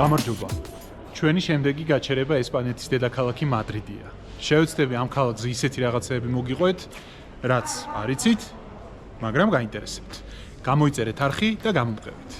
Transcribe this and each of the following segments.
გამარჯობა. ჩვენი შემდეგი გაჩერება ესპანეთის დედაქალაქი მადრიდია. შევეცდები ამ ქალაქზე ისეთი რაღაცეები მოგიყვეთ, რაც არ იცით, მაგრამ გაინტერესებთ. გამოიწერეთ არხი და გამომყევით.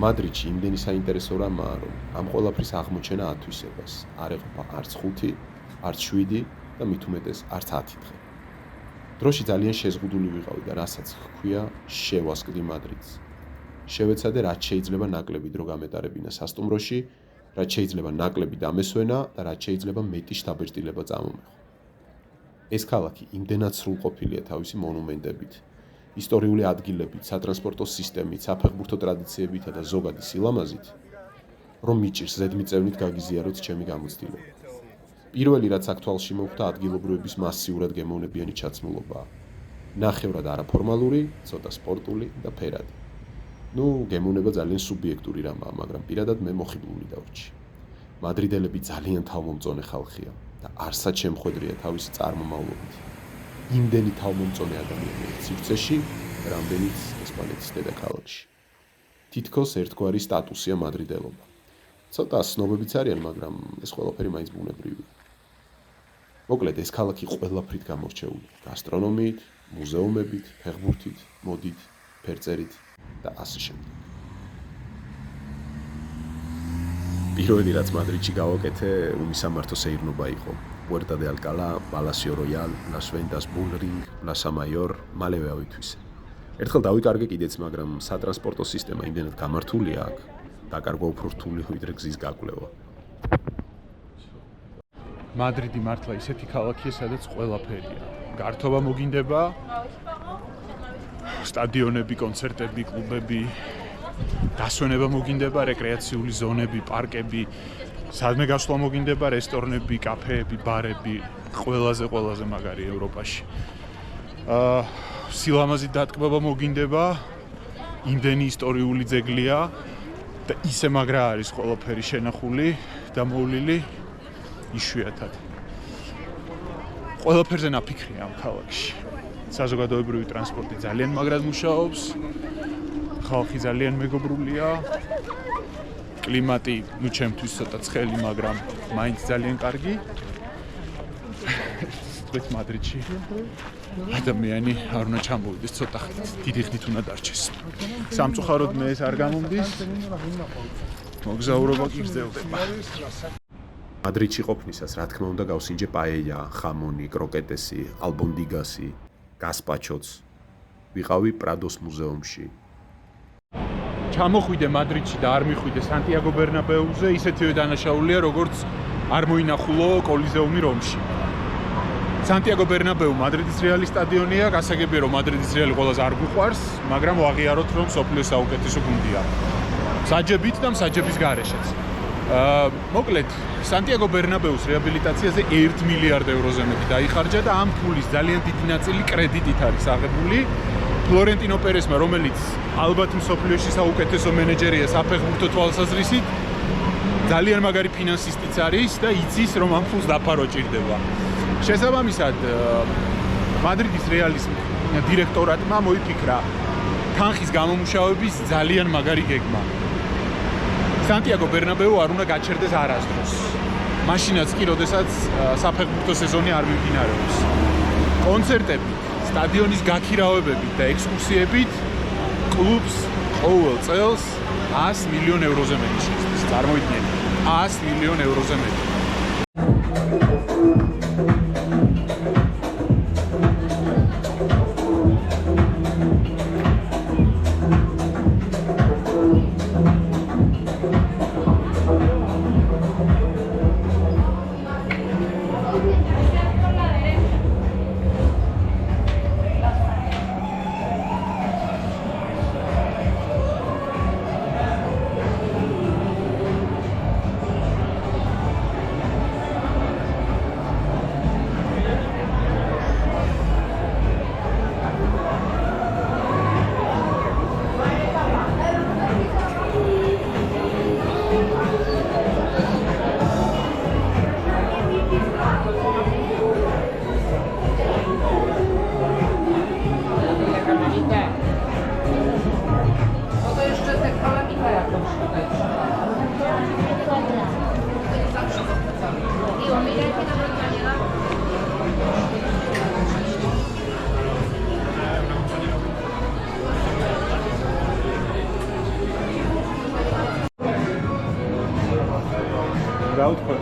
მადრიდში იმდენი საინტერესო რამაა, რომ ამ ყველაფრის აღმოჩენა ათვისებას არ ეყოფა არც 5, არც 7 და მით უმეტეს არც 10 დღე. დროში ძალიან შეზღუდული ვიყავი და რასაც ჰქვია, შევასკდი მადრიდს. შევეცადე რაც შეიძლება ნაკლები დრო გამეტარებინა სასტუმროში, რაც შეიძლება ნაკლები დამესვენა და რაც შეიძლება მეტი შთაბეჭდილება წამომეღო. ეს ქალაქი იმდენად სრულყოფილია თავისი მონუმენტებით, ისტორიული ადგილებით, სატრანსპორტო სისტემით, საფეხბურთო ტრადიციებითა და ზოგადი სილამაზით, რომ მიჭირს ზედმიწევნით გაგიზიაროთ ჩემი გამოცდილება. პირველი რაც აქ თვალში მოხვდა ადგილობრივების მასიურად გემოვნებიანი ჩაცმულობაა. ნახევრად არაფორმალური, ცოტა სპორტული და ფერადი. გემოვნება ძალიან სუბიექტური რამაა, მაგრამ პირადად მე მოხიბლული დავრჩი. მადრიდელები ძალიან თავმომწონე ხალხია და არსად შემხვედრია თავისი წარმომავლობით. იმდენი თავმომწონე ადამიანია სივრცეში, რამდენიც ესპანეთის დედაქალაქში. თითქოს ერთგვარი სტატუსია მადრიდელობა. ცოტა სნობებიც არიან, მაგრამ ეს ყველაფერი მაინც ბუნებრივია. მოკლედ, ეს ქალაქი ყველაფრით გამორჩეული. გასტრონომიით, მუზეუმებით, ფეხბურთით, მოდით, ფერწერით და ასე შემდეგ. პირველი რაც მადრიდში გავაკეთე, უმისამართო სეირნობა იყო. Puerta de Alcalá, Palacio Royal, Las Ventas Bull Ring, Plaza Mayor, მალევე ავითვისე. ერთხელ დავიკარგე კიდეც, მაგრამ სატრანსპორტო სისტემა იმდენად გამართულია აქ, დაკარგვა უფრო რთული ვიდრე გზის გაკვლევა. მადრიდი მართლა ისეთი ქალაქია, სადაც ყველაფერია. გართობა მოგინდება, სტადიონები, კონცერტები, კლუბები, დასვენება მოგინდება, რეკრეაციული ზონები, პარკები, სადმე გასვლა მოგინდება, რესტორნები, კაფეები, ბარები, ყველაზე მაგარი ევროპაში. სილამაზით დატკბება მოგინდება, იმდენი ისტორიული ძეგლია და ისე მაგრა არის ყველაფერი შენახული და მოვლილი იშვიათად. ყველაფერზე ნაფიქრია ამ ქალაქში. საზოგადოებრივი ტრანსპორტი ძალიან მაგრად მუშაობს, ხალხი ძალიან მეგობრულია, კლიმატი ჩემთვის ცოტა ცხელი, მაგრამ მაინც ძალიან კარგი. დღეს მადრიდში ადამიანი არ უნდა ჩამოვიდეს ცოტა ხნით, დიდი ხნით უნდა დარჩეს. სამწუხაროდ მე ეს არ გამომდის, მოგზაურობა კი გრძელდება. მადრიდში ყოფნისას, რა თქმა უნდა, გავსინჯე პაეია, ხამონი, კროკეტესი, ალბონდიგასი, გასპაჩოც. ვიყავი პრადოს მუზეუმში. ჩამოხვიდე მადრიდში და არ მიხვიდე სანტიაგო ბერნაბეუზე, ისეთივე დანაშაულია, როგორც არ მოინახულო კოლიზეუმი რომში. სანტიაგო ბერნაბეუ მადრიდის რეალი სტადიონია, გასაგებია რომ მადრიდის რეალი ყველაზე არ გვიყვარს, მაგრამ ვაღიაროთ რომ სოფლიოს საუკეთესო გუნდია. მსაჯებით და მსაჯების გარეშეც. მოკლედ, სანტიაგო ბერნაბეუს რეაბილიტაციაზე 1 მილიარდ ევროზე მეტი დაიხარჯა და ამ ფულის ძალიან დიდი ნაწილი კრედიტით არის აღებული. ფლორენტინო პერესმა, რომელიც ალბათ მსოფლიოში საუკეთესო მენეჯერია საფეხბურთო თვალსაზრისით, ძალიან მაგარი ფინანსისტიც არის და იცის რომ ამ ფულს დაფარო ჭირდება. შესაბამისად, მადრიდის რეალის დირექტორატმა მოიფიქრა თანხის გამომუშავების ძალიან მაგარი გეგმა. სანტიაგო ბერნაბეუ არ უნდა გაჩერდეს არასდროს. მაშინაც კი, როდესაც საფეხბურთო სეზონი არ მიმდინარეობს. კონცერტები, სტადიონის გაქირავებებით და ექსკურსიებით კლუბს ყოველ წელს 100 მილიონ ევროზე მეტი შეძლებს. წარმოიდგინეთ, 100 მილიონ ევროზე მეტი.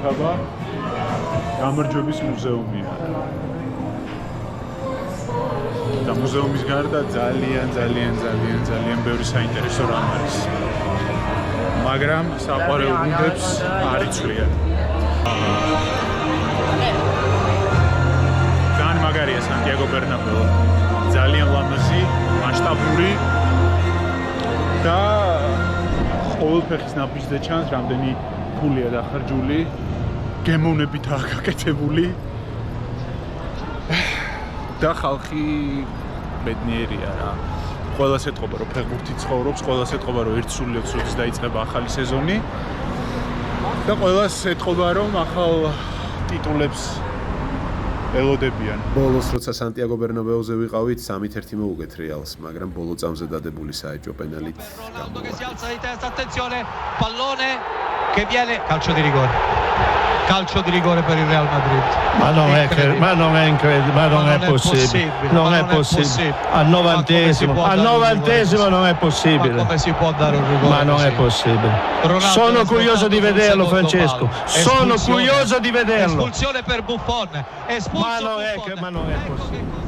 შევთავაზა გამარჯვების მუზეუმია. და მუზეუმის გარდა ძალიან ბევრი საინტერესო რამ არის. მაგრამ საყვარელ გუნდებს არ იცვლიან. ძალიან მაგარია სანტიაგო ბერნაბეუ. ძალიან ლამაზი, მასშტაბური და ყოველ ფეხის ნაბიჯზე ჩანს, რამდენი ფულია დახარჯული, გემოვნებითაა გაკეთებული და ხალხი ბედნიერია რა. ყველას ეთყობა რომ ფეხბურთი ცხოვრობს, ყველას ეთყობა რომ ერთ სულიად სრუტის დაიწყება ახალი სეზონი და ყველას ეთყობა რომ ახალ ტიტულებს ელოდებიან. ბოლოს როცა სანტიაგო ბერნაბეუზე ვიყავით, 3-1 მოუგეთ რეალს, მაგრამ ბოლო წამზე დადებული საეჭვო პენალით გამოვა. Attenzione, pallone che viene calcio di rigore. Calcio di rigore per il Real Madrid. Ma non è incredibile, ma non è possibile. Non è possibile. Al 90esimo non è possibile. Ma come si può dare un rigore? Ma non è possibile. Sono curioso di vederlo, Francesco. Sono curioso di vederlo. Espulsione per Buffon. Ma non è possibile.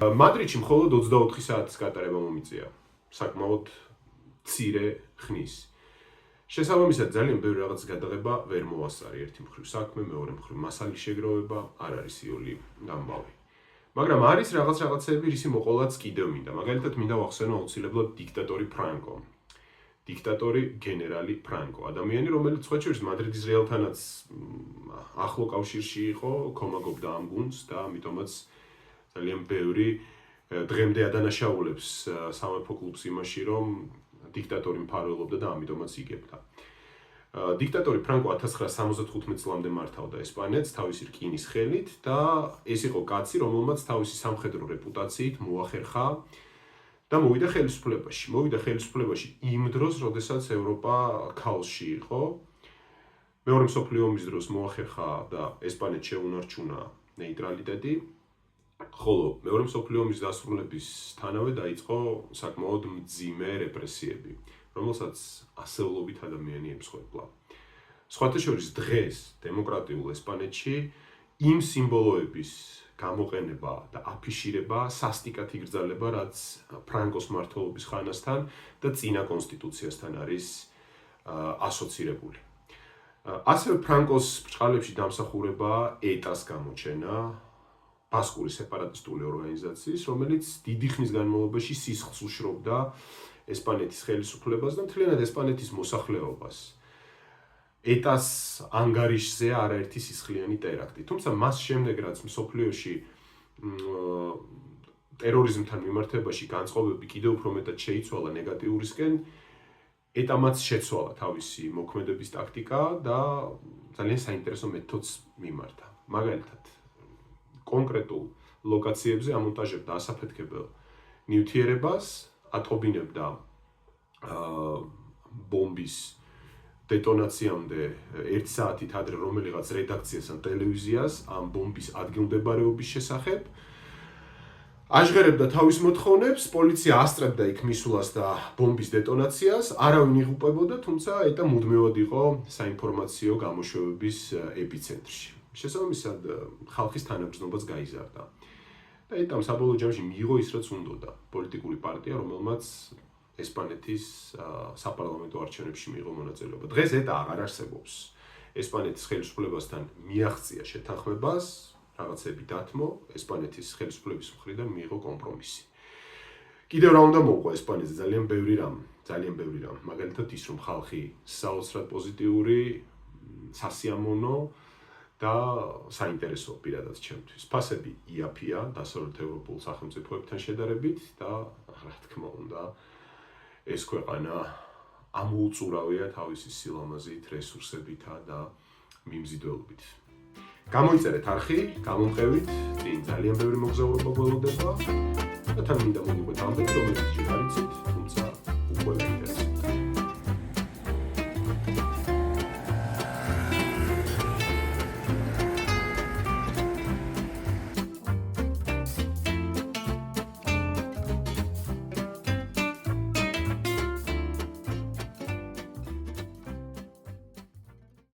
მადრიდში მხოლოდ 24 საათის გატარება მომიწია. საკმაოდ მცირე ხნის. შესაბამისად ძალიან ბევრი რაღაც გადაღება ვერ მოასწარი. ერთი მხრივ საქმე, მეორე მხრივ მასალის შეგროვება, არ არის იული გამბავი. მაგრამ არის რაღაცები, რისი მოყოლაც კიდევ მინდა. მაგალითად მინდა ვახსენო აუცილებლად დიქტატორი ფრანკო. დიქტატორი გენერალი ფრანკო. ადამიანი, რომელიც სხვა შორის მადრიდის რეალთანაც ახლო კავშირში იყო, კომაგობდა ამ გუნდს და ამიტომაც ძალიან ბევრი დღემდე ადანაშაულებს სამეფო კლუბს იმაში, რომ დიქტატორი მფარველობდა და ამიტომაც იგებდა. დიქტატორი ფრანკო 1975 წლამდე მართავდა ესპანეთს თავისი რკინის ხელით და ეს იყო კაცი, რომელმაც თავისი სამხედრო რეპუტაციით მოახერხა და მოვიდა ხელისუფლებაში. მოვიდა ხელისუფლებაში იმ დროს, როდესაც ევროპა ქაოსში იყო. მეორე მსოფლიო ომის დროს მოახერხა და ესპანეთს შეუნარჩუნა ნეიტრალიტეტი. ხოლო მეორე მსოფლიო ომის დასრულებისთანავე დაიწყო საკმაოდ მძიმე რეპრესიები, რომელსაც ასეულობით ადამიანი ემსხვერპლა. სხვათა შორის დღეს დემოკრატიულ ესპანეთში იმ სიმბოლოების გამოყენება და აფიშირება სასტიკად იგრძელება, რაც ფრანკოს მმართველობის ხანასთან და წინა კონსტიტუციასთან არის ასოცირებული. ასევე ფრანკოს ბრჭყალებში დამსახურება ეტას გამოჩენა, ბასკური სეპარატისტული ორგანიზაციის, რომელიც დიდი ხნის განმავლობაში სისხლს უშრობდა ესპანეთის ხელისუფლებას და მთლიანად ესპანეთის მოსახლეობას. ეტას ანგარიშზე არაერთი სისხლიანი ტერაქტი. თუმცა მას შემდეგ, რაც მსოფლიოში ტერორიზმთან მიმართებაში განწყობები კიდევ უფრო მეტად შეიცვალა ნეგატიურისკენ, ეტამაც შეცვალა თავისი მოქმედების ტაქტიკა და ძალიან საინტერესო მეთოდს მიმართა. მაგალითად, კონკრეტულ ლოკაციებზე ამონტაჟებდა ასაფეთქებელ ნივთიერებას, ატყობინებდა ბომბის დეტონაციამდე 1 საათით ადრე რომელიღაც რედაქციას ან ტელევიზიას ამ ბომბის ადგილმდებარეობის შესახებ. აჟღერებდა თავის მოთხოვნებს, პოლიცია ასწრებდა იქ მისვლას და ბომბის დეტონაციას, არავინ იღუპებოდა, თუმცა ეტა მუდმივად იყო საინფორმაციო გამოშვებების ეპიცენტრში. შესაბამისად, ხალხის თანაგრძნობაც გაიზარდა. და ეტამ საბოლოო ჯამში მიიღო ის, რაც უნდოდა, პოლიტიკური პარტია, რომელმაც ესპანეთის საპარლამენტო არჩევნებში მიიღო მონაწილეობა. დღეს ეტა აღარ არსებობს. ესპანეთის ხელისუფლებასთან მიაღწია შეთანხმებას, რაღაცები დათმო, ესპანეთის ხელისუფლების მხრიდან მიიღო კომპრომისი. კიდევ რა უნდა მოუყვა ესპანეთს ძალიან ბევრი რამ. მაგალითად ის, რომ ხალხი საოცრად პოზიტიური, სასიამოვნო და საინტერესო პირადად ჩემთვის. ფასები იაფია დასავლეთ ევროპულ სახელმწიფოებთან შედარებით და რა თქმა უნდა ეს ქვეყანა ამოუწურავია თავისი სილამაზით, რესურსებითა და მიმზიდველობით. გამოიწერეთ არხი, გამომყევით, წინ ძალიან ბევრი მოგზაურობა გველოდება და თან მინდა მოგიყვეთ ამბები, რომელიც ჯერ არ იცით.